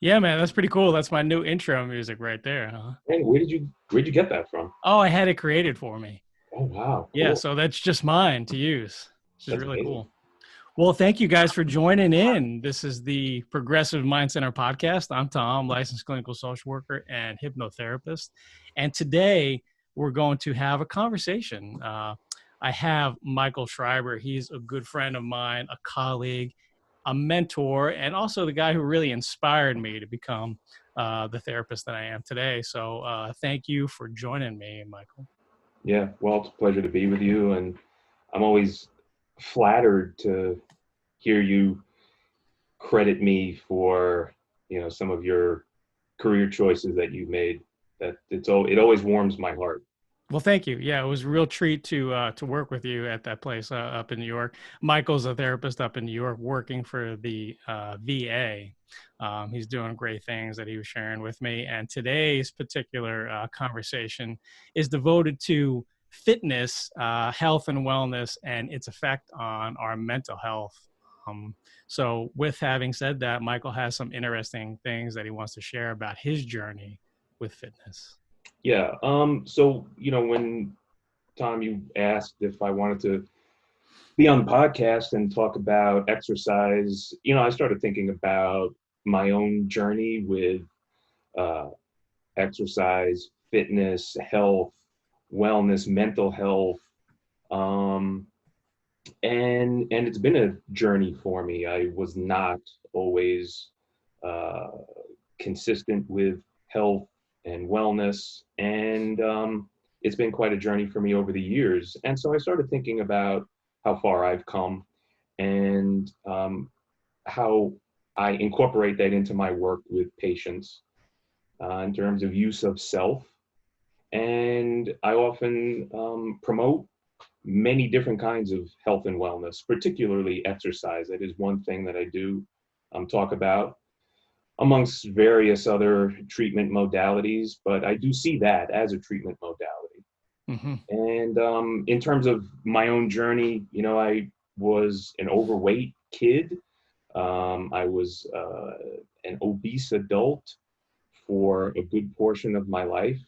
Yeah, man, that's pretty cool. That's my new intro music right there, huh? And where'd you get that from? Oh, I had it created for me. Oh wow, Yeah, cool. so that's just mine to use, which is That's really amazing. cool. Well, thank you guys for joining in. This is the Progressive Mind Center podcast. I'm Tom, licensed clinical social worker and hypnotherapist. And today we're going to have a conversation. I have Michael Schreiber. He's a good friend of mine, a colleague, a mentor, and also the guy who really inspired me to become the therapist that I am today. So thank you for joining me, Michael. Yeah, well, it's a pleasure to be with you, and I'm always flattered to hear you credit me for, some of your career choices that you've made. It always warms my heart. Well, thank you. Yeah, it was a real treat to work with you at that place up in New York. Michael's a therapist up in New York, working for the VA. He's doing great things that he was sharing with me. And today's particular conversation is devoted to fitness, health, and wellness, and its effect on our mental health. So, with having said that, Michael has some interesting things that he wants to share about his journey with fitness. Yeah. So, when Tom, you asked if I wanted to be on the podcast and talk about exercise, I started thinking about my own journey with uh, exercise, fitness, health, wellness, mental health. Um, and it's been a journey for me. I was not always uh, consistent with health and wellness, and it's been quite a journey for me over the years. And so I started thinking about how far I've come and how I incorporate that into my work with patients in terms of use of self. And I often promote many different kinds of health and wellness, particularly exercise. That is one thing that I do talk about amongst various other treatment modalities, but I do see that as a treatment modality. Mm-hmm. And in terms of my own journey, I was an overweight kid. I was an obese adult for a good portion of my life.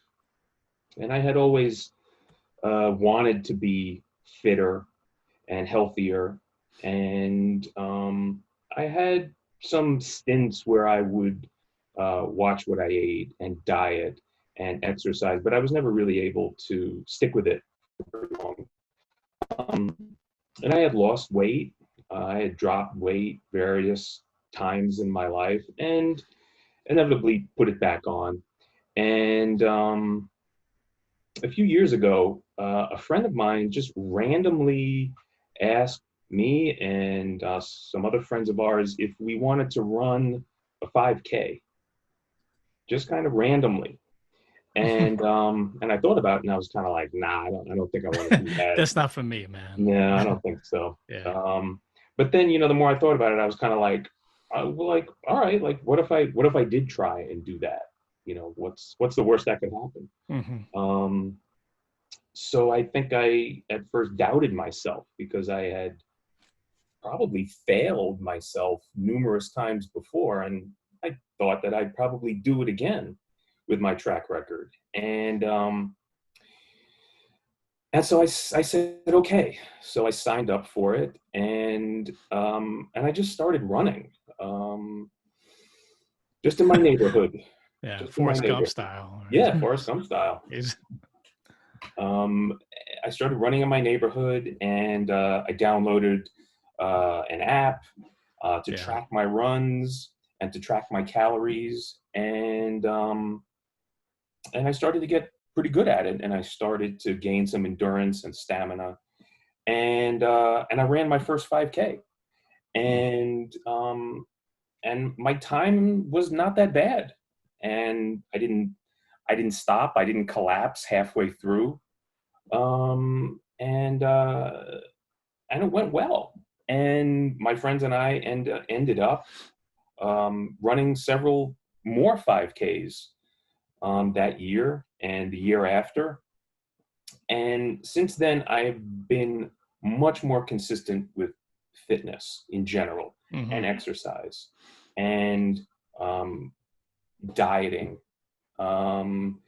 And I had always wanted to be fitter and healthier. And I had some stints where I would watch what I ate and diet and exercise, but I was never really able to stick with it for very long. Um, and I had lost weight. I had dropped weight various times in my life and inevitably put it back on. And a few years ago, a friend of mine just randomly asked me and some other friends of ours if we wanted to run a 5K, just kind of randomly. And I thought about it, and I was kind of like, nah, I don't think I want to do that. That's not for me, man. No, I don't think so. Yeah. But then, the more I thought about it, I was kind of like, well, like, all right, like, what if I did try and do that? What's the worst that could happen? Mm-hmm. So I think I at first doubted myself because I had probably failed myself numerous times before, and I thought that I'd probably do it again with my track record. And so I said, okay. So I signed up for it, and I just started running, just in my neighborhood. Yeah, Just in my Forrest Gump neighborhood. style. Yeah, Forrest Gump style. Right? I started running in my neighborhood, and I downloaded an app to Yeah. track my runs and to track my calories, and I started to get pretty good at it, and I started to gain some endurance and stamina, and I ran my first 5K, and my time was not that bad, and I didn't stop, I didn't collapse halfway through, and it went well, and my friends and I ended up running several more 5Ks that year and the year after. And since then, I've been much more consistent with fitness in general Mm-hmm. and exercise. And dieting. Um,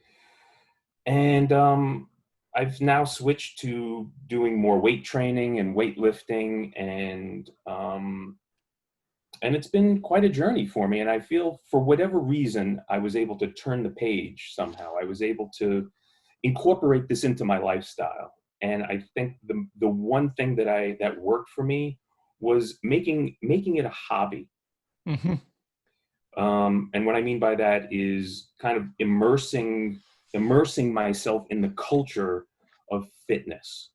and I've now switched to doing more weight training and weightlifting, and it's been quite a journey for me. And I feel, for whatever reason, I was able to turn the page somehow. I was able to incorporate this into my lifestyle. And I think the one thing that worked for me was making it a hobby. Mm-hmm. And what I mean by that is kind of immersing myself in the culture of fitness,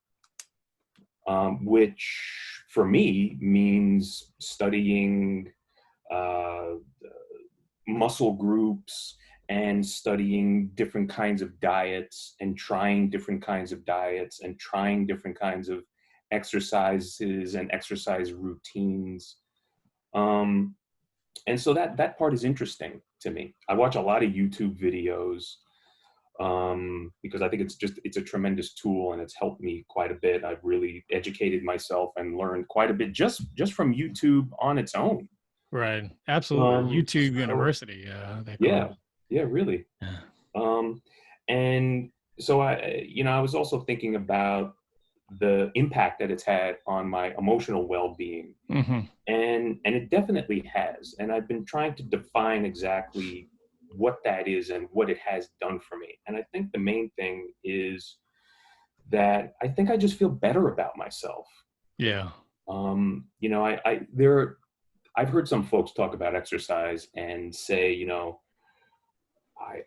which for me means studying uh, muscle groups and studying different kinds of diets and trying different kinds of diets and trying different kinds of exercises and exercise routines. And so that part is interesting to me. I watch a lot of YouTube videos because I think it's a tremendous tool, and it's helped me quite a bit. I've really educated myself and learned quite a bit just from YouTube on its own. Right. Absolutely. YouTube So, University, they call yeah, it. yeah, really. Yeah. Um, and so I was also thinking about the impact that it's had on my emotional well-being, Mm-hmm. and it definitely has. And I've been trying to define exactly what that is and what it has done for me. And I think the main thing is that I think I just feel better about myself. Yeah. You know, I've heard some folks talk about exercise and say, you know,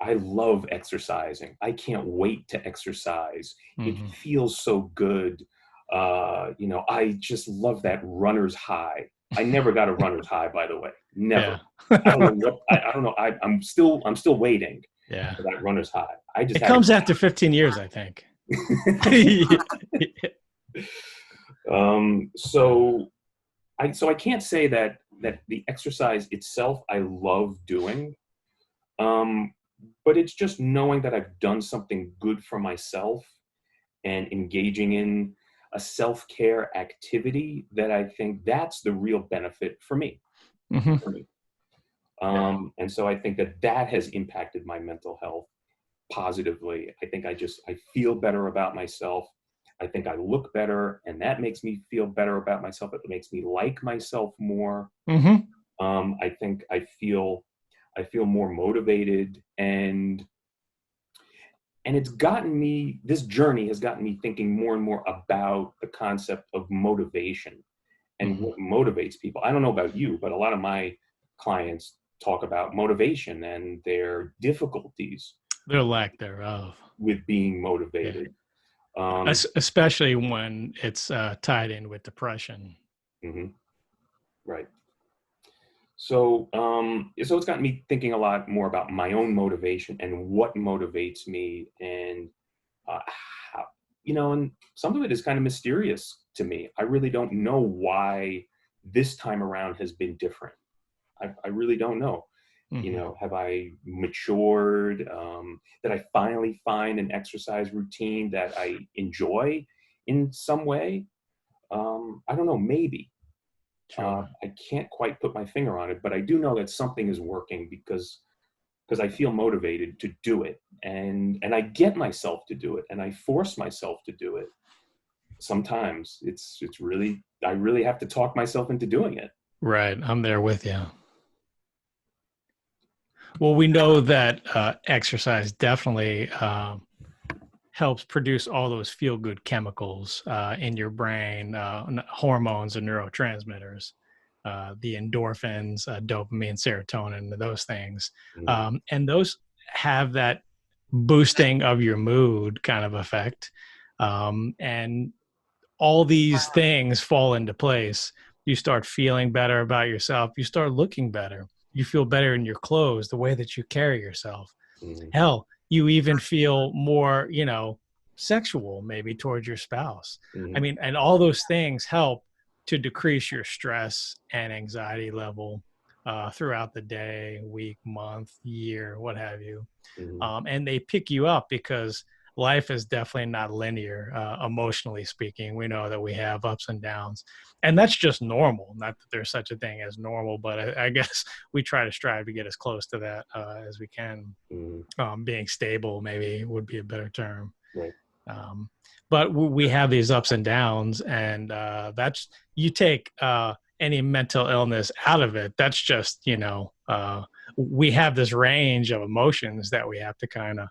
I love exercising. I can't wait to exercise. It Mm-hmm. feels so good. You know, I just love that runner's high. I never got a runner's high, by the way. Never. Yeah. I don't know what I don't know. I'm still waiting Yeah. for that runner's high. I just It had comes after 15 years, I think. it. So I can't say that the exercise itself I love doing. Um, but it's just knowing that I've done something good for myself and engaging in a self-care activity, that I think that's the real benefit for me. Mm-hmm. For me. Yeah. And so I think that has impacted my mental health positively. I think I feel better about myself. I think I look better, and that makes me feel better about myself. It makes me like myself more. Mm-hmm. I think I feel more motivated, and this journey has gotten me thinking more and more about the concept of motivation and Mm-hmm. what motivates people. I don't know about you, but a lot of my clients talk about motivation and their difficulties Their lack thereof. with being Yeah. motivated. Um, Especially when it's tied in with depression. mhm, right. So it's gotten me thinking a lot more about my own motivation and what motivates me, and how, and some of it is kind of mysterious to me. I really don't know why this time around has been different. I really don't know. Mm-hmm. Have I matured? Did I finally find an exercise routine that I enjoy in some way? I don't know, maybe. Sure. I can't quite put my finger on it, but I do know that something is working because I feel motivated to do it, and I get myself to do it, and I force myself to do it. Sometimes it's really, I really have to talk myself into doing it. Right. I'm there with you. Well, we know that exercise definitely helps produce all those feel good chemicals in your brain, hormones and neurotransmitters, the endorphins, dopamine, serotonin, those things. Mhm. And those have that boosting of your mood kind of effect. And all these things fall into place. You start feeling better about yourself. You start looking better. You feel better in your clothes, the way that you carry yourself. Mhm. Hell, you even feel more, sexual maybe towards your spouse. I Mhm. mean, and all those things help to decrease your stress and anxiety level throughout the day, week, month, year, what have you. Mhm. And they pick you up because life is definitely not linear, emotionally speaking. We know that we have ups and downs, and that's just normal. Not that there's such a thing as normal, but I guess we try to strive to get as close to that as we can. Mm, Being stable maybe would be a better term. right. Um, but we have these ups and downs, and that's, you take any mental illness out of it, that's just, we have this range of emotions that we have to kind of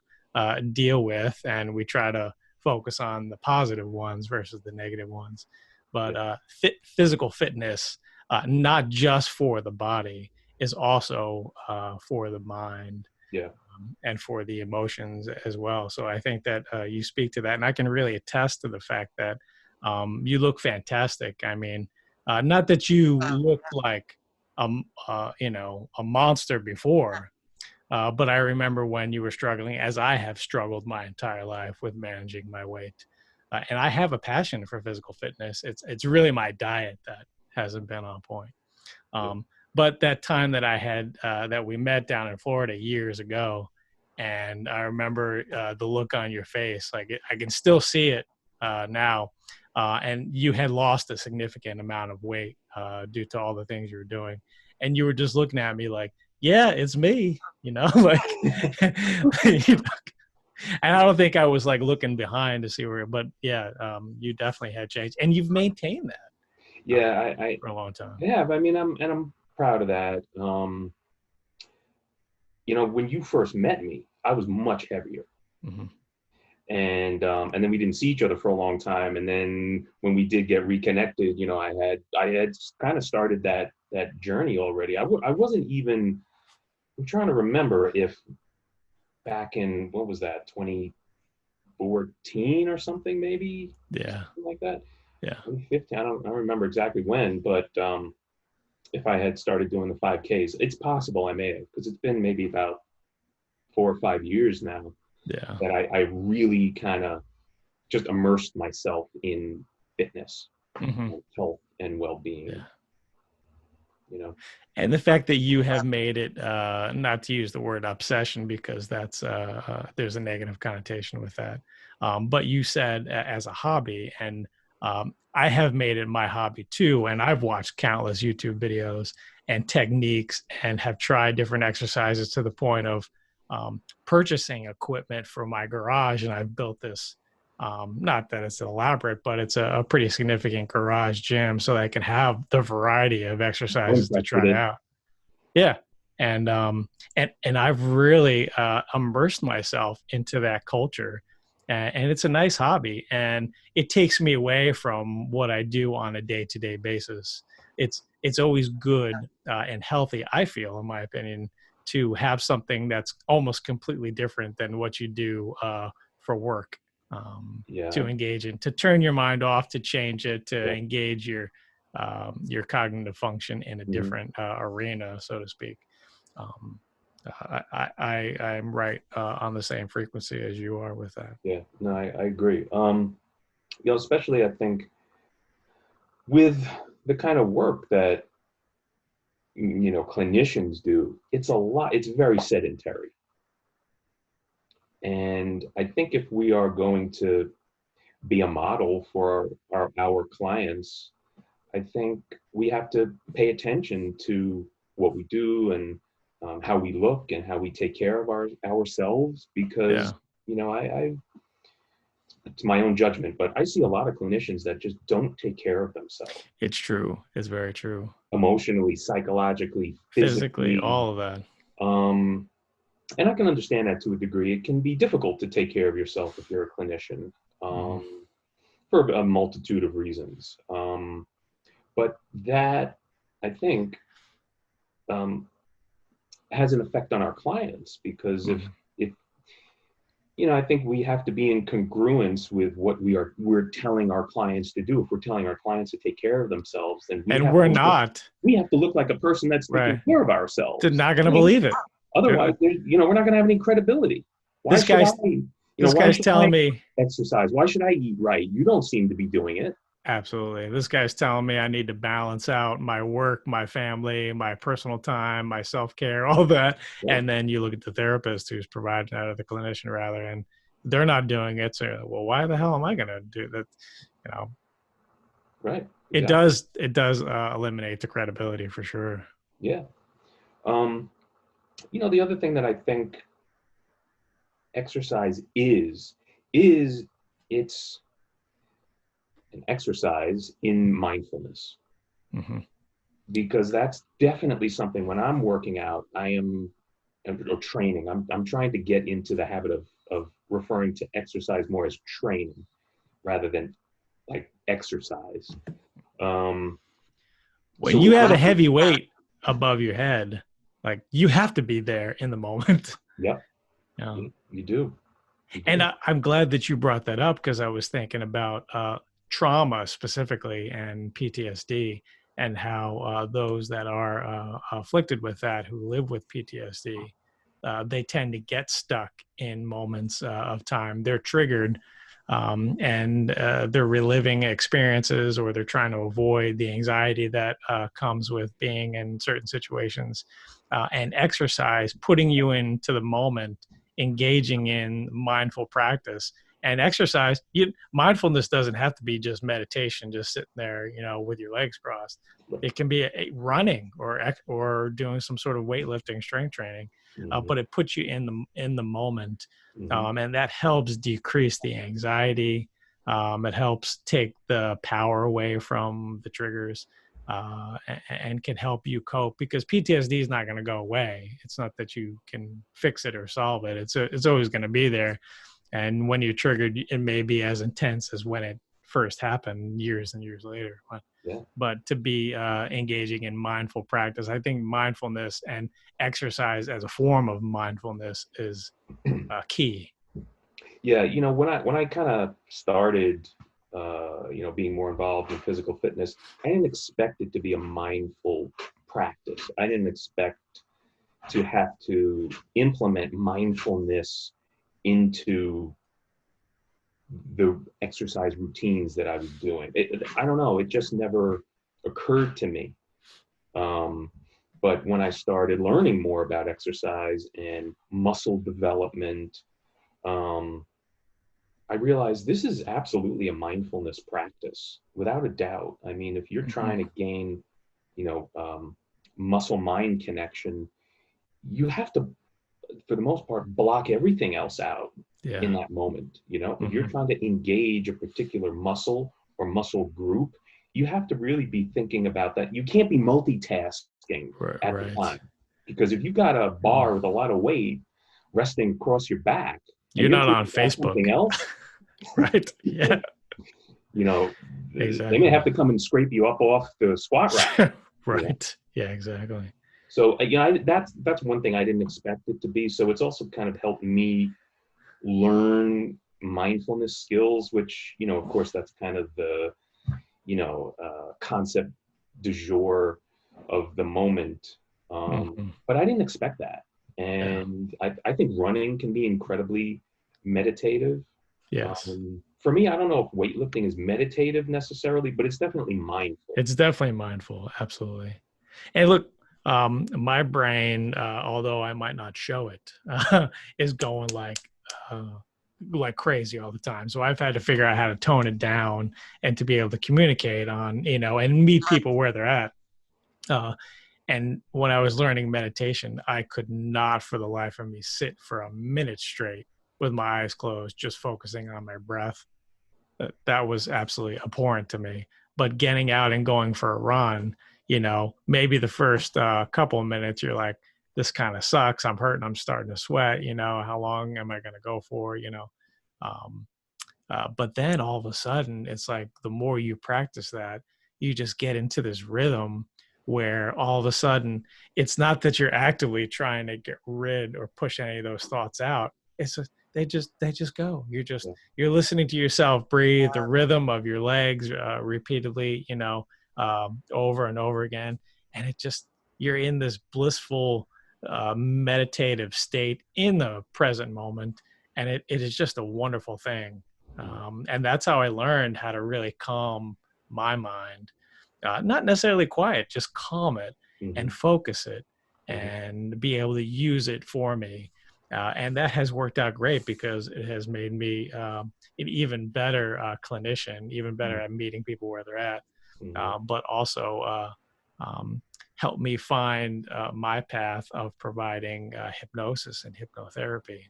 deal with, and we try to focus on the positive ones versus the negative ones. But Yeah. physical fitness, not just for the body, is also for the mind, Yeah. and for the emotions as well. So I think that you speak to that, and I can really attest to the fact that you look fantastic. I mean, not that you looked like a monster before, but I remember when you were struggling, as I have struggled my entire life with managing my weight. And I have a passion for physical fitness. It's really my diet that hasn't been on point. Yeah. But that time that I had that we met down in Florida years ago, and I remember the look on your face, like I can still see it now. And you had lost a significant amount of weight due to all the things you were doing, and you were just looking at me like, "Yeah, it's me," like. you know, and I don't think I was like looking behind to see where, but yeah, you definitely had changed, and you've maintained that Yeah. for a long time. Yeah. I mean, I'm proud of that. When you first met me, I was much heavier. Mm-hmm. And then we didn't see each other for a long time. And then when we did get reconnected, I had kind of started that journey already. I wasn't even, I'm trying to remember if back in, what was that, 2014 or something, maybe? Yeah. Something like that. Yeah. 2015. I don't remember exactly when, but if I had started doing the 5Ks, it's possible I may have, because it's been maybe about 4 or 5 years now Yeah. that I really kind of just immersed myself in fitness, Mm-hmm. and health and well-being. Yeah. And the fact that you have made it, not to use the word obsession, because that's there's a negative connotation with that, but you said as a hobby, and I have made it my hobby too, and I've watched countless YouTube videos and techniques, and have tried different exercises to the point of purchasing equipment for my garage, and I've built this. Not that it's elaborate, but it's a pretty significant garage gym, so that I can have the variety of exercises to try out. Yeah. And I've really immersed myself into that culture, and it's a nice hobby, and it takes me away from what I do on a day-to-day basis. It's always good and healthy, I feel, in my opinion, to have something that's almost completely different than what you do for work. To engage in, to turn your mind off, to change it, to engage your cognitive function in a different arena, so to speak. I'm right on the same frequency as you are with that. Yeah, no, I agree. Especially I think with the kind of work that clinicians do, it's very sedentary. And I think if we are going to be a model for our clients, I think we have to pay attention to what we do, and how we look, and how we take care of ourselves, because it's my own judgment, but I see a lot of clinicians that just don't take care of themselves. It's true. It's very true. Emotionally, psychologically, physically, all of that. And I can understand that to a degree. It can be difficult to take care of yourself if you're a clinician, for a multitude of reasons. But that, I think, has an effect on our clients, because if I think we have to be in congruence with what we're telling our clients to do. If we're telling our clients to take care of themselves, then we have to look like a person that's taking care of ourselves. They're not going to believe it. Otherwise, we're not going to have any credibility. This guy's telling me exercise. Why should I eat right? You don't seem to be doing it. Absolutely. This guy's telling me I need to balance out my work, my family, my personal time, my self-care, all that. Yeah. And then you look at the therapist who's providing that, or the clinician rather, and they're not doing it. So, well, why the hell am I going to do that? You know, Right. Exactly. it does eliminate the credibility for sure. Yeah. Um, the other thing that I think exercise is it's an exercise in mindfulness, Hmm. because that's definitely something when I'm working out, or training, I'm trying to get into the habit of referring to exercise more as training rather than like exercise. Um, When so you when have a I, heavy weight above your head, like you have to be there in the moment. yep, You know? you do, you And do. I'm glad that you brought that up because I was thinking about trauma specifically and PTSD and how those that are afflicted with that, who live with PTSD, they tend to get stuck in moments of time. They're triggered and they're reliving experiences, or they're trying to avoid the anxiety that comes with being in certain situations. And exercise, putting you into the moment, engaging in mindful practice and exercise. Mindfulness doesn't have to be just meditation, just sitting there, with your legs crossed. It can be running or doing some sort of weightlifting, strength training, Mm-hmm, but it puts you in the moment, mm-hmm, and that helps decrease the anxiety. It helps take the power away from the triggers, and can help you cope, because PTSD is not going to go away. It's not that you can fix it or solve it. It's always going to be there. And when you're triggered, it may be as intense as when it first happened years and years later. yeah. But to be engaging in mindful practice, I think mindfulness and exercise as a form of mindfulness is key. Yeah, when I kind of started, being more involved in physical fitness, I didn't expect it to be a mindful practice. I didn't expect to have to implement mindfulness into the exercise routines that I was doing. I don't know, it just never occurred to me. Um, but when I started learning more about exercise and muscle development, um, I realized this is absolutely a mindfulness practice, without a doubt. I mean, if you're Mm-hmm. trying to gain, you know, um, muscle mind connection, you have to, for the most part, block everything else out in Yeah. that moment. If you're Mm-hmm. trying to engage a particular muscle or muscle group, you have to really be thinking about that. You can't be multitasking Right. at the Right. time, because if you've got a Mm. bar with a lot of weight resting across your back and You're you're not on thinking about Facebook, something else, right? Yeah. you know, they may have Exactly. to come and scrape you up off the squat rack. You know, Right. Yeah. Exactly. so that's one thing I didn't expect it to be. So it's also kind of helped me learn mindfulness skills, which of course, that's kind of the concept du jour of the moment. Mm-hmm. But I didn't expect that, Yeah. and I think running can be incredibly meditative. Yes. For me, I don't know if weightlifting is meditative necessarily, but it's definitely mindful. It's definitely mindful. Absolutely. And look, my brain, although I might not show it, is going uh, like crazy all the time. So I've had to figure out how to tone it down and to be able to communicate on, and meet people where they're at. Uh, and when I was learning meditation, I could not for the life of me sit for a minute straight with my eyes closed, just focusing on my breath. That was absolutely abhorrent to me. But getting out and going for a run, maybe the first couple of minutes, you're like, this kind of sucks. I'm hurting. I'm starting to sweat. How long am I going to go for? Um, but then all of a sudden, it's like the more you practice that, you just get into this rhythm where all of a sudden, it's not that you're actively trying to get rid or push any of those thoughts out. It's just they just go. Yeah. You're listening to yourself breathe, the rhythm of your legs repeatedly, over and over again, and you're in this blissful meditative state in the present moment, and it is just a wonderful thing. And that's how I learned how to really calm my mind. Not necessarily quiet, just calm it Mm-hmm. and focus it Mm-hmm. and be able to use it for me. And that has worked out great because it has made me an even better clinician, even better at meeting people where they're at, Mm-hmm. but also um, helped me find my path of providing hypnosis and hypnotherapy.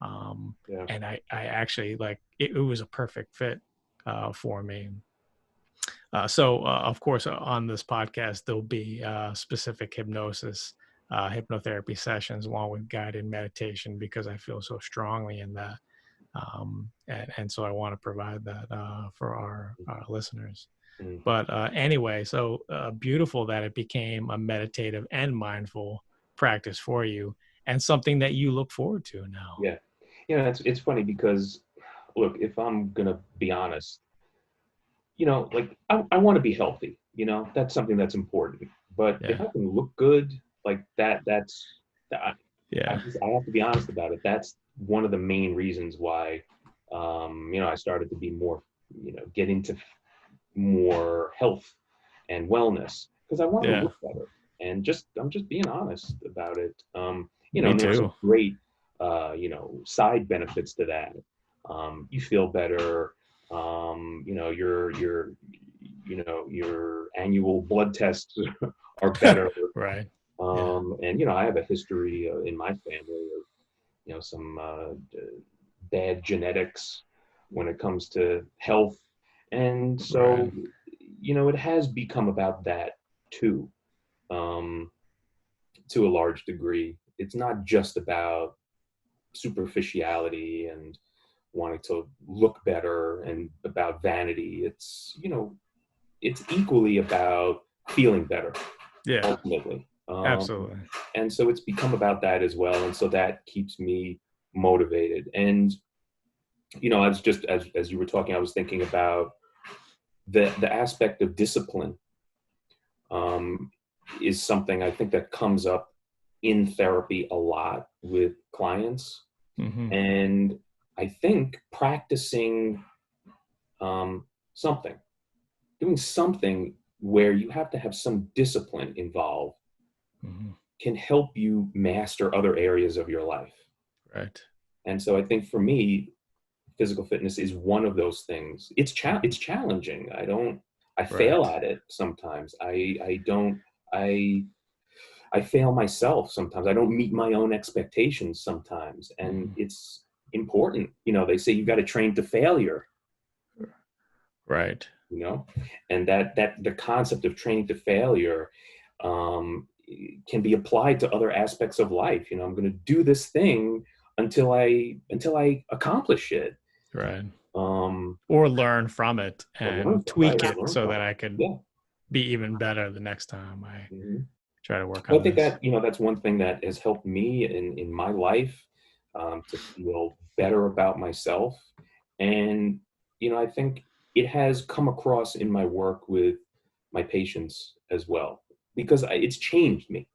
Um, Yeah. and I actually like it, it was a perfect fit for me. Of course, on this podcast, there'll be specific hypnosis, hypnotherapy sessions along with guided meditation because I feel so strongly in that. And so I want to provide that for our listeners. Mm-hmm. But anyway, so beautiful that it became a meditative and mindful practice for you and something that you look forward to now. Yeah. It's funny because, look, if I'm gonna be honest, like I want to be healthy. That's something that's important. But if Yeah. I can look good, like that. Yeah. I have to be honest about it. That's one of the main reasons why, I started to be more, get into more health and wellness because I want to Yeah. look better. And I'm just being honest about it. Me And there's some too. great, side benefits to that. You feel better. Your annual blood tests are better. Right. Yeah. And I have a history in my family of some bad genetics when it comes to health, and so Right. it has become about that too, um, to a large degree. It's not just about superficiality and wanting to look better and about vanity. It's equally about feeling better Yeah. ultimately. Absolutely. And so it's become about that as well. And so that keeps me motivated. And, I was just, as you were talking, I was thinking about the aspect of discipline, um, is something I think that comes up in therapy a lot with clients. Hmm. And I think practicing um, something, doing something where you have to have some discipline involved Hmm. can help you master other areas of your life. Right. And so I think for me, physical fitness is one of those things. It's challenging. I fail Right. at it sometimes. I don't I I fail myself sometimes. I don't meet my own expectations sometimes. And Hmm. it's important. They say you got to train to failure, Right. you know, and that the concept of training to failure um, can be applied to other aspects of life. I'm going to do this thing until I accomplish it. Right. Um, Or learn from it or learn and from, right? tweak Or it learn so from that it. I could Yeah. be even better the next time I Mhm. try to work Well, I on think this. that that's one thing that has helped me in my life, to feel better about myself, and I think it has come across in my work with my patients as well because it's changed me,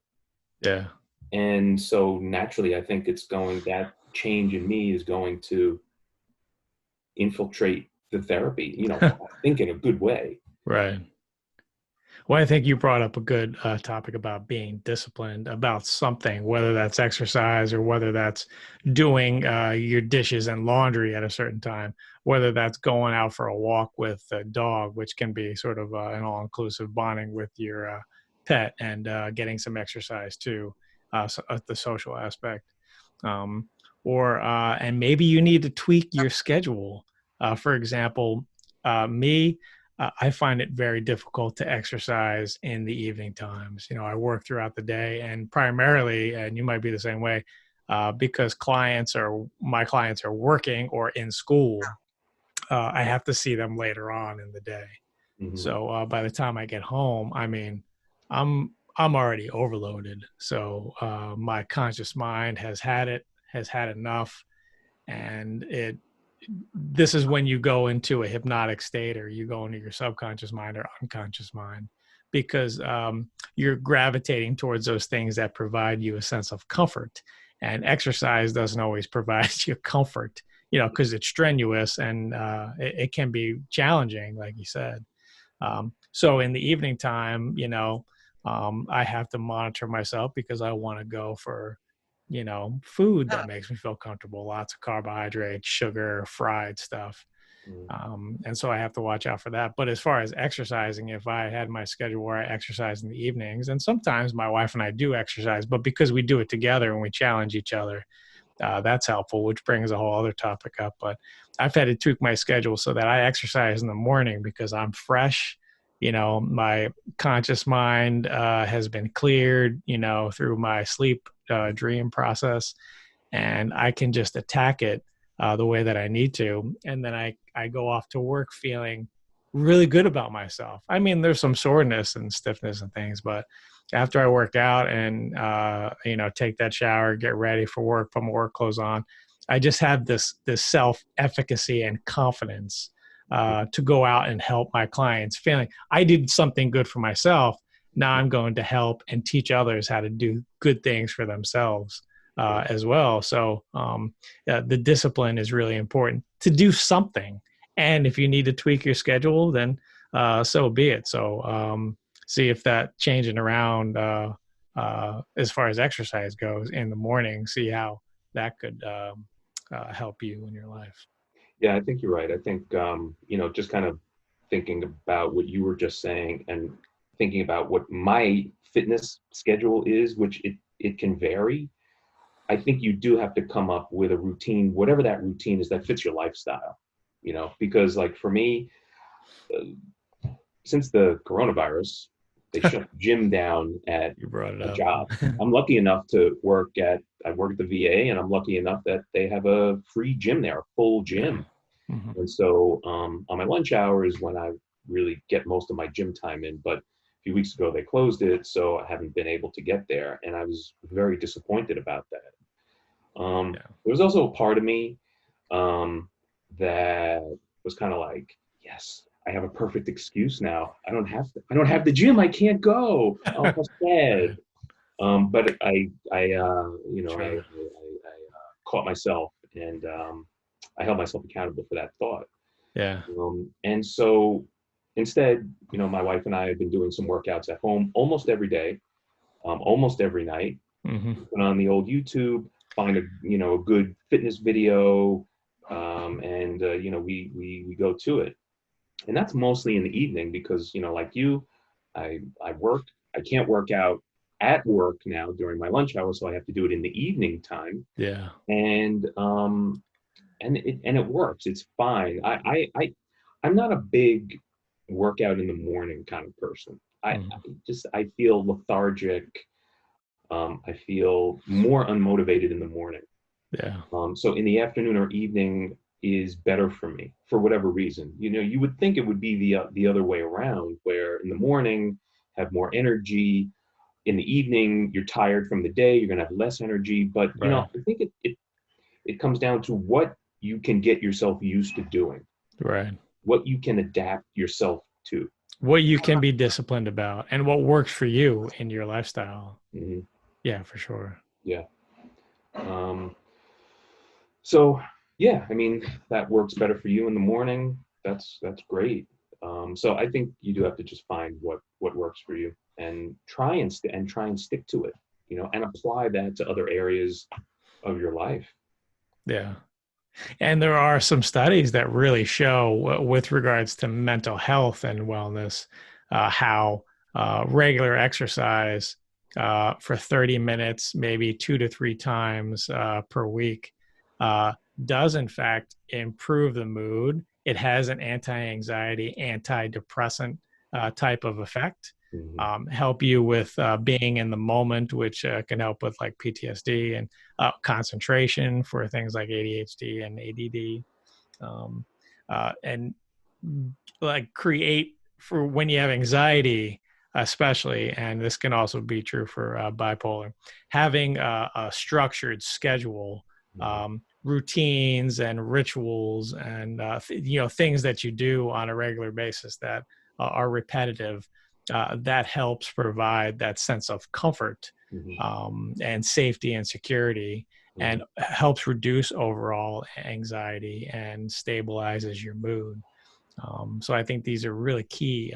Yeah. and so naturally, I think that change in me is going to infiltrate the therapy. I think in a good way. Right. Well, I think you brought up a good topic about being disciplined about something, whether that's exercise or whether that's doing your dishes and laundry at a certain time, whether that's going out for a walk with a dog, which can be sort of an all inclusive bonding with your pet and getting some exercise too, the social aspect. Um, and maybe you need to tweak your schedule. For example, me, I find it very difficult to exercise in the evening times. I work throughout the day and primarily, and you might be the same way, because my clients are working or in school. I have to see them later on in the day. Hmm. So by the time I get home, I mean, I'm already overloaded. So my conscious mind has had enough, and this is when you go into a hypnotic state or you go into your subconscious mind or unconscious mind because you're gravitating towards those things that provide you a sense of comfort, and exercise doesn't always provide you comfort, because it's strenuous and it can be challenging like you said. So in the evening time, I have to monitor myself because I want to go for food that makes me feel comfortable. Lots of carbohydrates, sugar, fried stuff. Mm. And so I have to watch out for that. But as far as exercising, if I had my schedule where I exercise in the evenings, and sometimes my wife and I do exercise, but because we do it together and we challenge each other, that's helpful, which brings a whole other topic up. But I've had to tweak my schedule so that I exercise in the morning because I'm fresh. My conscious mind has been cleared, through my sleep dream process, and I can just attack it the way that I need to. And then I go off to work feeling really good about myself. I mean, there's some soreness and stiffness and things, but after I work out and, take that shower, get ready for work, put my work clothes on, I just have this self-efficacy and confidence to go out and help my clients, feeling I did something good for myself. Now I'm going to help and teach others how to do good things for themselves as well. So the discipline is really important to do something. And if you need to tweak your schedule, then so be it. So see if that changing around as far as exercise goes in the morning, see how that could help you in your life. Yeah, I think you're right. I think, just kind of thinking about what you were just saying and thinking about what my fitness schedule is, which it can vary. I think you do have to come up with a routine, whatever that routine is that fits your lifestyle, because like for me, since the coronavirus, they shut the gym down at You brought it my up. job. I'm lucky enough to I work at the VA, and I'm lucky enough that they have a free gym there, a full Yeah. gym. Mm-hmm. And so on my lunch hour is when I really get most of my gym time in. But a few weeks ago, they closed it, so I haven't been able to get there. And I was very disappointed about that. Yeah. There was also a part of me that was kind of like, yes, I have a perfect excuse now. I don't have the gym. I can't go. Oh, how sad. Right. But I Sure. caught myself, and I held myself accountable for that thought. Yeah. And so instead, my wife and I have been doing some workouts at home almost every day, almost every night. Mm-hmm. Put on the old YouTube, find a good fitness video, and we go to it. And that's mostly in the evening because like you, I work. I can't work out at work now during my lunch hour, so I have to do it in the evening time. Yeah. And it works. It's fine. I'm not a big workout in the morning kind of person. Mm-hmm. I feel lethargic. I feel more unmotivated in the morning. Yeah. So in the afternoon or evening is better for me for whatever reason. You would think it would be the other way around, where in the morning have more energy. In the evening, you're tired from the day. You're gonna have less energy. But Right. I think it comes down to what you can get yourself used to doing, Right. what you can adapt yourself to. What you can be disciplined about and what works for you in your lifestyle. Hmm. Yeah, for sure. Yeah. Um, so yeah, I mean that works better for you in the morning. That's great. So I think you do have to just find what works for you and try and stick to it, and apply that to other areas of your life. Yeah. And there are some studies that really show, with regards to mental health and wellness, how regular exercise for 30 minutes, maybe 2 to 3 times per week, uh, does in fact improve the mood. It has an anti-anxiety, antidepressant type of effect. Hmm. Help you with being in the moment, which can help with like PTSD and concentration for things like ADHD and ADD, and like create for when you have anxiety, especially, and this can also be true for bipolar, having a structured schedule, routines and rituals, and things that you do on a regular basis that are repetitive. That helps provide that sense of comfort Hmm. and safety and security, Hmm. and helps reduce overall anxiety and stabilizes your mood. So I think these are really key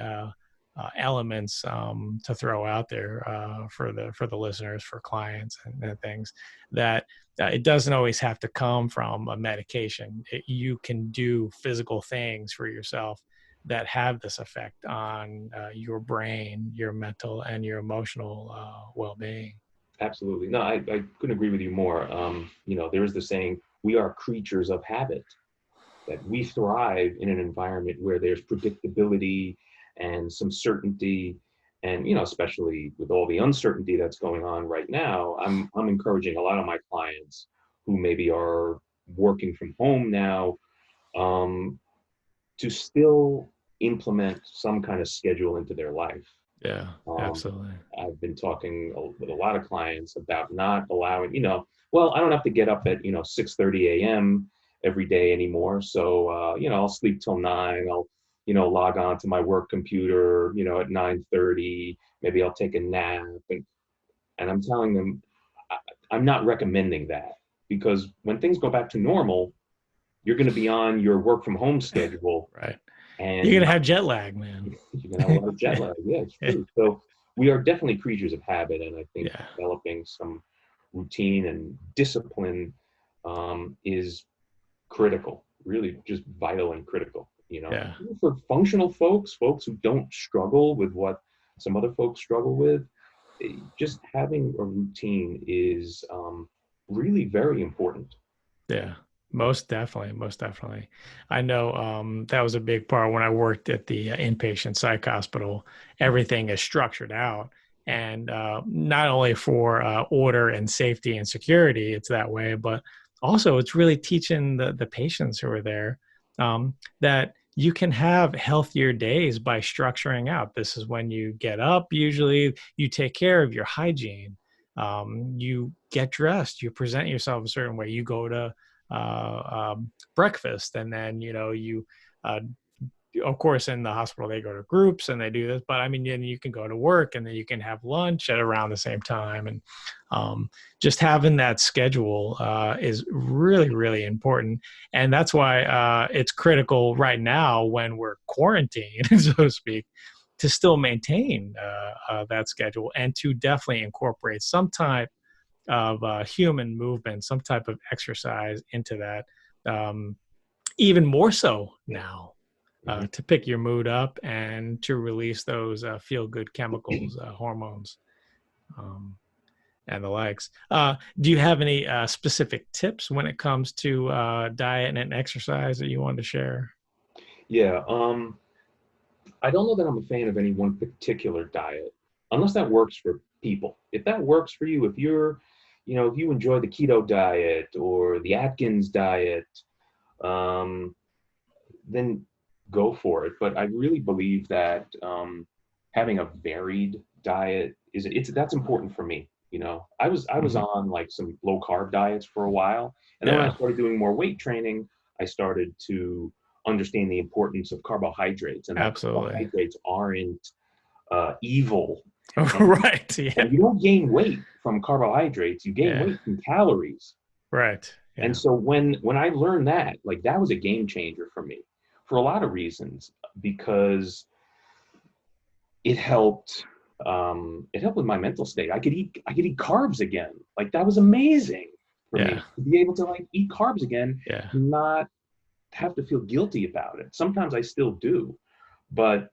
elements to throw out there for the listeners, for clients, and things that it doesn't always have to come from a medication. You can do physical things for yourself that have this effect on your brain, your mental, and your emotional well-being. Absolutely. No, I couldn't agree with you more. There is the saying, we are creatures of habit, that we thrive in an environment where there's predictability and some certainty. And, especially with all the uncertainty that's going on right now, I'm encouraging a lot of my clients who maybe are working from home now, to still implement some kind of schedule into their life. Yeah, Um, absolutely. I've been talking with a lot of clients about not allowing, well, I don't have to get up at, 6:30 a.m. every day anymore. So, I'll sleep till 9. I'll, log on to my work computer, at 9:30. Maybe I'll take a nap. And I'm telling them, I'm not recommending that, because when things go back to normal, you're going to be on your work from home schedule, Right. You're and gonna have jet lag, man. you're going to have a lot of jet lag. Yeah, it's true. So we are definitely creatures of habit. And I think Yeah. developing some routine and discipline is critical, really just vital and critical, Yeah. for functional folks who don't struggle with what some other folks struggle with. Just having a routine is really very important. Yeah, most definitely, most definitely. I know that was a big part when I worked at the inpatient psych hospital. Everything is structured out, and not only for order and safety and security, it's that way, but also it's really teaching the patients who are there that you can have healthier days by structuring out. This is when you get up. Usually, you take care of your hygiene. You get dressed. You present yourself a certain way. You go to breakfast, and then you uh, of course in the hospital they go to groups and they do this, but I mean, then you can go to work and then you can have lunch at around the same time. And just having that schedule is really, really important. And that's why it's critical right now when we're quarantined, so to speak, to still maintain that schedule, and to definitely incorporate some type of human movement, some type of exercise into that, even more so now, Mhm. to pick your mood up and to release those feel good chemicals, hormones, um, and the likes. Do you have any specific tips when it comes to diet and exercise that you want to share? Yeah, I don't know that I'm a fan of any one particular diet, unless that works for people. If that works for you, if you enjoy the keto diet or the Atkins diet, um, then go for it. But I really believe that having a varied diet that's important for me. I was Mm-hmm. on like some low carb diets for a while, and then when I Yeah, started doing more weight training, I started to understand the importance of carbohydrates, and that absolutely. carbohydrates aren't evil. And, Right. Yeah. and you don't gain weight from carbohydrates; you gain Yeah. weight from calories. Right. And Yeah. so when I learned that, like, that was a game changer for me for a lot of reasons, because it helped it helped with my mental state. I could eat carbs again. Like, that was amazing for Yeah. me to be able to like eat carbs again Yeah. and not have to feel guilty about it. Sometimes I still do, but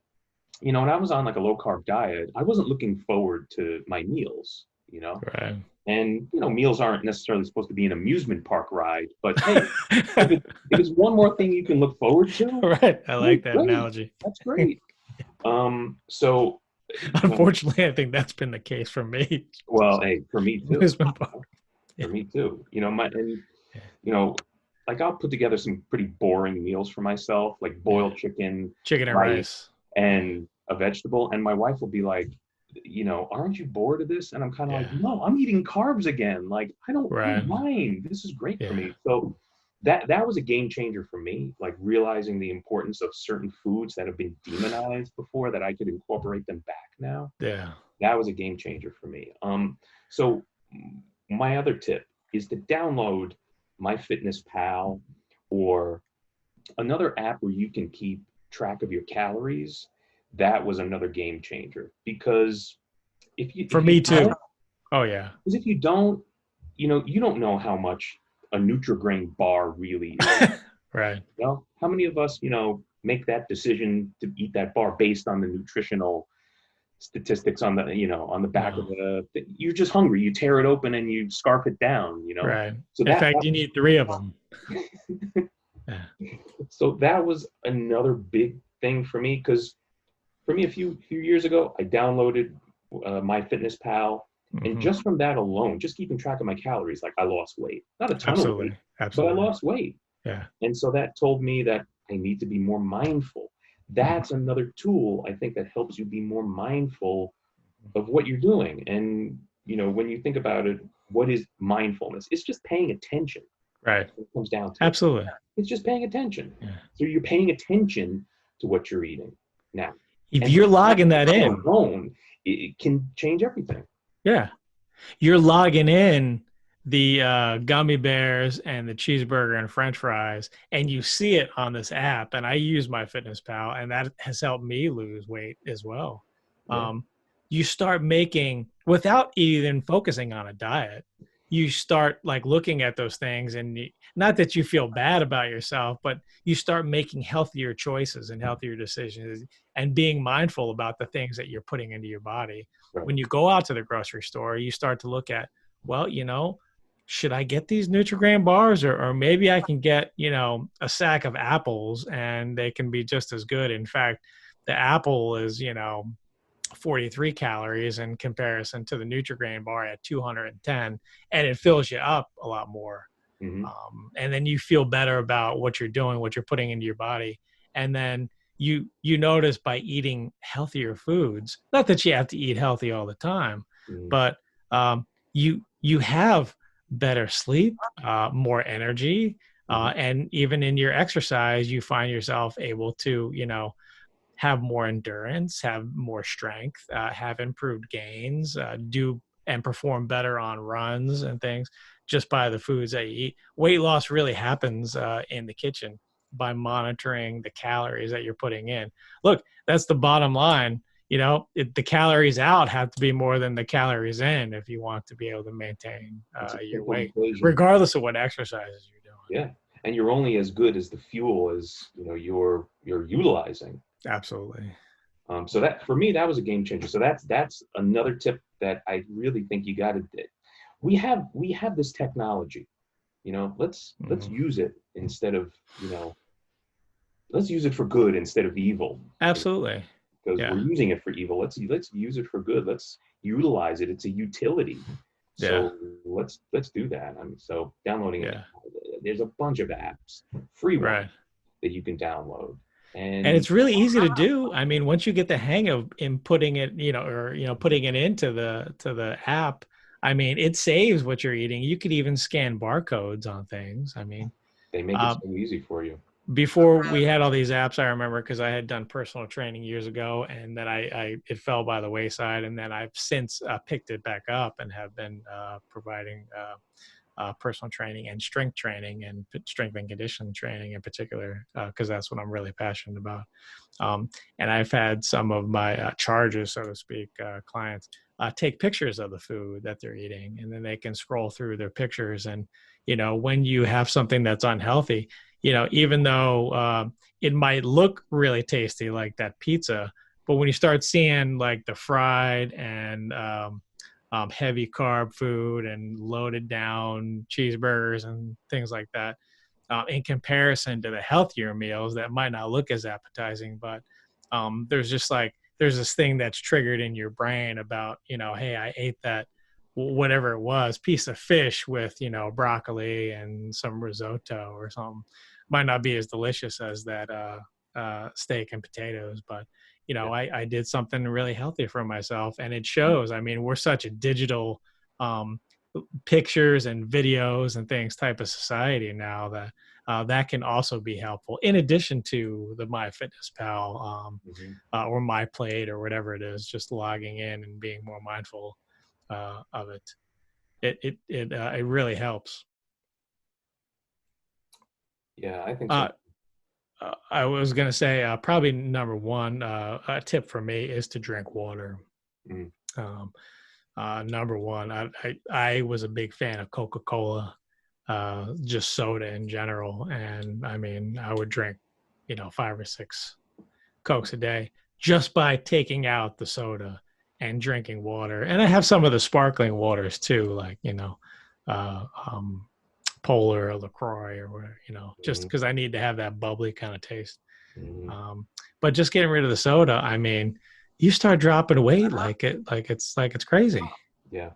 when I was on like a low carb diet, I wasn't looking forward to my meals. Right. And meals aren't necessarily supposed to be an amusement park ride, but hey, if it's one more thing you can look forward to, Right. I like that great. analogy. That's great. So, Unfortunately, I think that's been the case for me. well, hey, for me too. Amusement park. Yeah. For me too. Yeah. You know, like, I'll put together some pretty boring meals for myself, like Yeah. boiled chicken, Chicken and rice, rice. and a vegetable. And my wife will be like, aren't you bored of this? And I'm kind of like, Yeah. no, I'm eating carbs again. Like, I don't Right. mind. This is great for Yeah. me. So that was a game changer for me, like realizing the importance of certain foods that have been demonized before, that I could incorporate them back now. Yeah. That was a game changer for me. So my other tip is to download MyFitnessPal or another app where you can keep track of your calories, that was another game changer, because For if you me too. don't, Oh yeah. because if you don't, you don't know how much a Nutrigrain bar really is. Right. How many of us, make that decision to eat that bar based on the nutritional statistics on the back of No. you're just hungry. You tear it open and you scarf it down. Right. So In that fact, you need three of them. Yeah. so that was another big thing for me, because for me, a few years ago, I downloaded MyFitnessPal, and Hmm. just from that alone, just keeping track of my calories, like I lost weight, not a ton of weight, Absolutely. but I Absolutely. lost weight. Yeah. And so that told me that I need to be more mindful. Mhm. That's another tool, I think, that helps you be more mindful of what you're doing. And, when you think about it, what is mindfulness? It's just paying attention. Right. That's what it comes down to. Absolutely. It's just paying attention. Yeah. So you're paying attention to what you're eating now. If And you're that logging that in, alone, it can change everything. yeah, you're logging in the gummy bears and the cheeseburger and French fries, and you see it on this app. And I use MyFitnessPal, and that has helped me lose weight as well. Yeah. You start making, without even focusing on a diet, you start like looking at those things, and not that you feel bad about yourself, but you start making healthier choices and healthier decisions, and being mindful about the things that you're putting into your body. Right. When you go out to the grocery store, you start to look at, well, should I get these Nutrigrain bars, or maybe I can get, a sack of apples and they can be just as good. In fact, the apple is, 43 calories in comparison to the Nutrigrain bar at 210, and it fills you up a lot more. Mm-hmm. And then you feel better about what you're doing, what you're putting into your body. And then you notice by eating healthier foods, not that you have to eat healthy all the time, Mm-hmm. but you have better sleep, more energy, Mm-hmm. and even in your exercise, you find yourself able to, have more endurance, have more strength, have improved gains, do and perform better on runs and things just by the foods that you eat. Weight loss really happens in the kitchen by monitoring the calories that you're putting in. Look, that's the bottom line. The calories out have to be more than the calories in if you want to be able to maintain It's a your simple weight, equation. regardless of what exercises you're doing. Yeah. And you're only as good as the fuel as you're utilizing. Absolutely. So that, for me, that was a game changer. So that's another tip that I really think you got to. We have this technology. Let's Mhm. use it instead of let's use it for good instead of evil. Absolutely. Because we're Yeah. using it for evil. Let's use it for good. Let's utilize it. It's a utility. Yeah. So let's do that. So downloading it. Yeah. There's a bunch of apps, free ones, Right. that you can download. And And it's really easy to do. I mean, once you get the hang of inputting it, or putting it into the app, I mean, it saves what you're eating. You could even scan barcodes on things. I mean, they make it uh, so easy for you. before we had all these apps, I remember, because I had done personal training years ago, and then I it fell by the wayside, and then I've since picked it back up and have been providing personal training and strength training and strength and conditioning training in particular, because that's what I'm really passionate about. And I've had some of my charges, so to speak, clients take pictures of the food that they're eating, and then they can scroll through their pictures. And, when you have something that's unhealthy, even though it might look really tasty, like that pizza, but when you start seeing like the fried and heavy carb food and loaded down cheeseburgers and things like that, in comparison to the healthier meals that might not look as appetizing, but there's this thing that's triggered in your brain about, hey, I ate that, whatever it was, piece of fish with, broccoli and some risotto or something. Might not be as delicious as that steak and potatoes, but Yeah. I did something really healthy for myself, and it shows. I mean, we're such a digital um, pictures and videos and things type of society now that that can also be helpful, in addition to the MyFitnessPal Mm-hmm. or MyPlate or whatever it is. Just logging in and being more mindful of it. It really helps. Yeah, I think Uh, so. I was going to say probably number one, a tip for me is to drink water. Mm. Um, Number one, I was a big fan of Coca-Cola, just soda in general. And I mean, I would drink, 5 or 6 Cokes a day just by taking out the soda and drinking water. And I have some of the sparkling waters too, like, uh, um, Polar or LaCroix or whatever, just Mm. because I need to have that bubbly kind of taste. Mm. Um, but just getting rid of the soda, I mean, you start dropping weight like it's crazy. Yeah.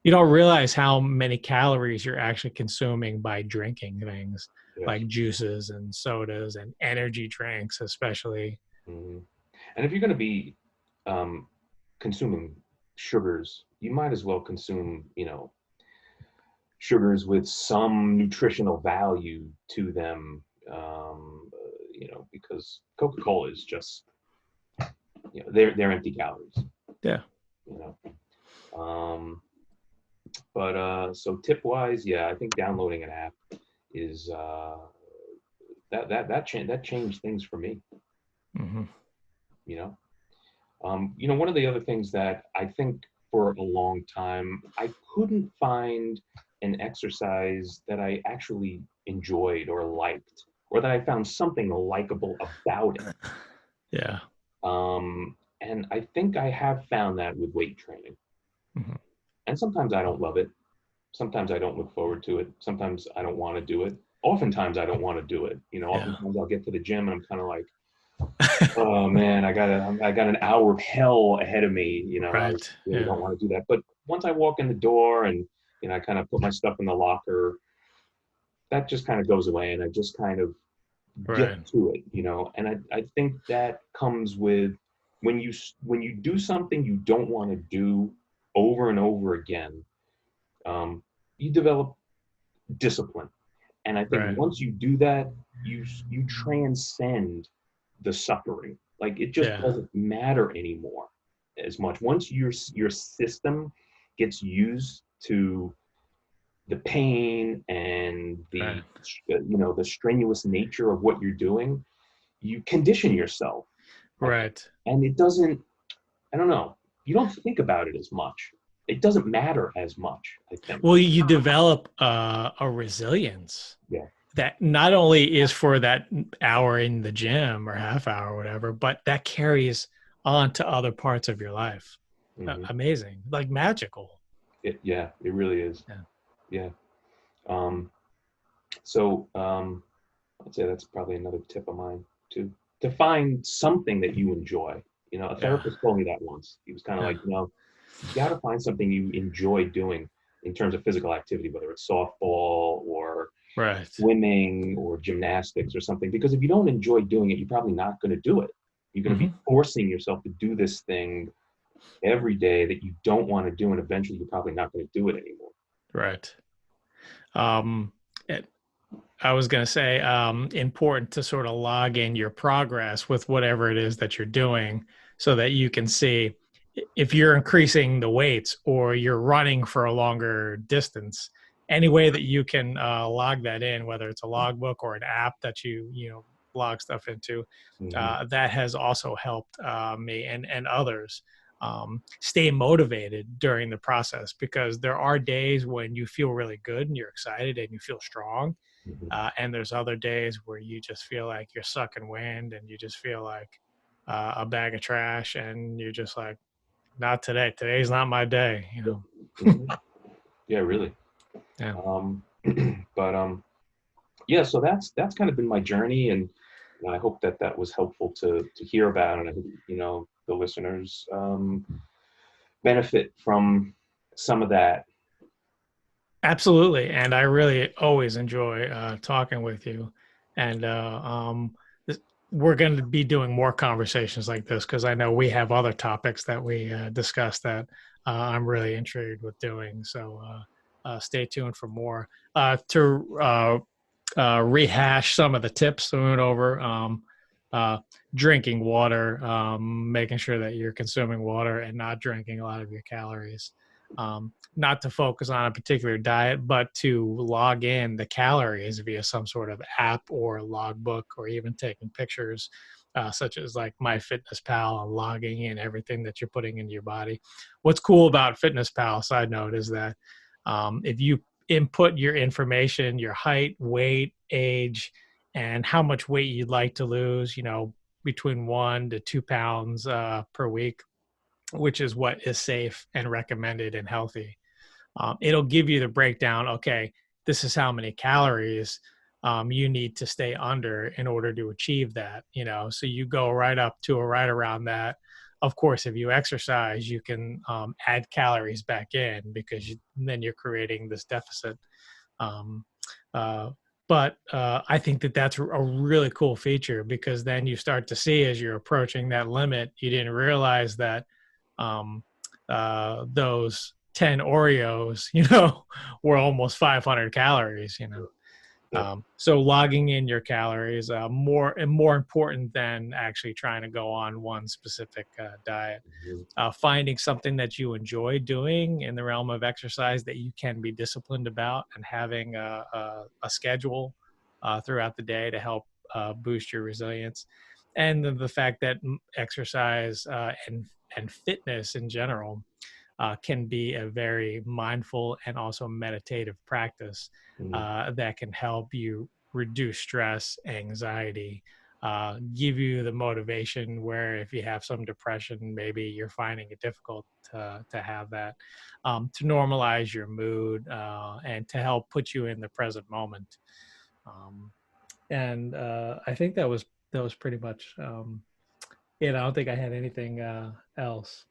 You don't realize how many calories you're actually consuming by drinking things Yes. like juices and sodas and energy drinks, especially. Mm. And if you're going to be consuming sugars, you might as well consume, sugars with some nutritional value to them, because Coca-Cola is just, they're empty calories, Yeah. you know. But so tip wise, yeah, I think downloading an app is that changed things for me, Mm-hmm. you know. One of the other things that I think for a long time, I couldn't find an exercise that I actually enjoyed or liked, or that I found something likable about it. Yeah. And I think I have found that with weight training. Mm-hmm. And sometimes I don't love it. Sometimes I don't look forward to it. Sometimes I don't want to do it. Oftentimes I don't want to do it. Yeah. Oftentimes I'll get to the gym and I'm kind of like, oh man, I got an hour of hell ahead of me. I Right. really Yeah. don't want to do that. But once I walk in the door and I kind of put my stuff in the locker, that just kind of goes away, and I just kind of get Right. to it. And I think that comes with when you do something you don't want to do over and over again, you develop discipline. And I think Right. once you do that, you transcend the suffering. Like it just Yeah. doesn't matter anymore as much. Once your system gets used to the pain and Right. the strenuous nature of what you're doing, you condition yourself. I think. Right. And it doesn't, I don't know, you don't think about it as much. It doesn't matter as much, I think. Well, you develop a resilience Yeah. that not only is for that hour in the gym or half hour or whatever, but that carries on to other parts of your life. Hmm. Amazing, like magical. Yeah, it really is. Yeah. Yeah. Um, so I'd say that's probably another tip of mine too. To find something that you enjoy. A Yeah. therapist told me that once. He was kind of Yeah. like, you got to find something you enjoy doing in terms of physical activity, whether it's softball or Right. swimming or gymnastics or something. Because if you don't enjoy doing it, you're probably not going to do it. You're going to Mm-hmm. be forcing yourself to do this thing every day that you don't want to do, and eventually you're probably not going to do it anymore. Right. Um, I was going to say, important to sort of log in your progress with whatever it is that you're doing so that you can see if you're increasing the weights or you're running for a longer distance. Any way that you can log that in, whether it's a logbook or an app that you log stuff into, Mm-hmm. that has also helped me and others stay motivated during the process, because there are days when you feel really good and you're excited and you feel strong, Mm-hmm. and there's other days where you just feel like you're sucking wind and you just feel like a bag of trash, and you're just like, not today. Today's not my day. Mm-hmm. Yeah, really. Yeah. Um, but yeah, so that's kind of been my journey, and I hope that was helpful to hear about, and I hope the listeners benefit from some of that. Absolutely. And I really always enjoy talking with you. And we're going to be doing more conversations like this, because I know we have other topics that we discuss that I'm really intrigued with doing. So stay tuned for more. To rehash some of the tips we went over, uh, drinking water, making sure that you're consuming water and not drinking a lot of your calories. not to focus on a particular diet, but to log in the calories via some sort of app or logbook, or even taking pictures, such as like MyFitnessPal, and logging in everything that you're putting into your body. What's cool about FitnessPal, side note, is that if you input your information, your height, weight, age, and how much weight you'd like to lose, between 1 to 2 pounds per week, which is what is safe and recommended and healthy. It'll give you the breakdown. Okay, this is how many calories you need to stay under in order to achieve that. So you go right up to or right around that. Of course, if you exercise, you can add calories back in, because then you're creating this deficit. Um, but I think that that's a really cool feature, because then you start to see, as you're approaching that limit, you didn't realize that those 10 Oreos, were almost 500 calories. Yeah. So logging in your calories, more important than actually trying to go on one specific diet. Finding something that you enjoy doing in the realm of exercise that you can be disciplined about, and having a schedule throughout the day to help boost your resilience. And the fact that exercise and fitness in general can be a very mindful and also meditative practice that can help you reduce stress, anxiety, give you the motivation where, if you have some depression, maybe you're finding it difficult to have that, to normalize your mood, and to help put you in the present moment. And I think that was pretty much it. I don't think I had anything else.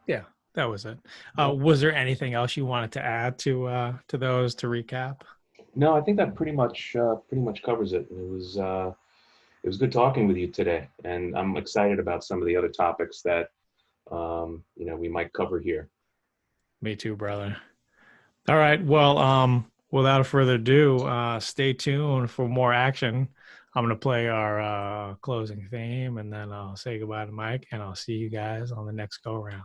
Yeah, that was it. Was there anything else you wanted to add to those, to recap? No, I think that pretty much covers it. It was good talking with you today, and I'm excited about some of the other topics that we might cover here. Me too, brother. All right. Well, without further ado, stay tuned for more action. I'm going to play our closing theme, and then I'll say goodbye to Mike, and I'll see you guys on the next go round.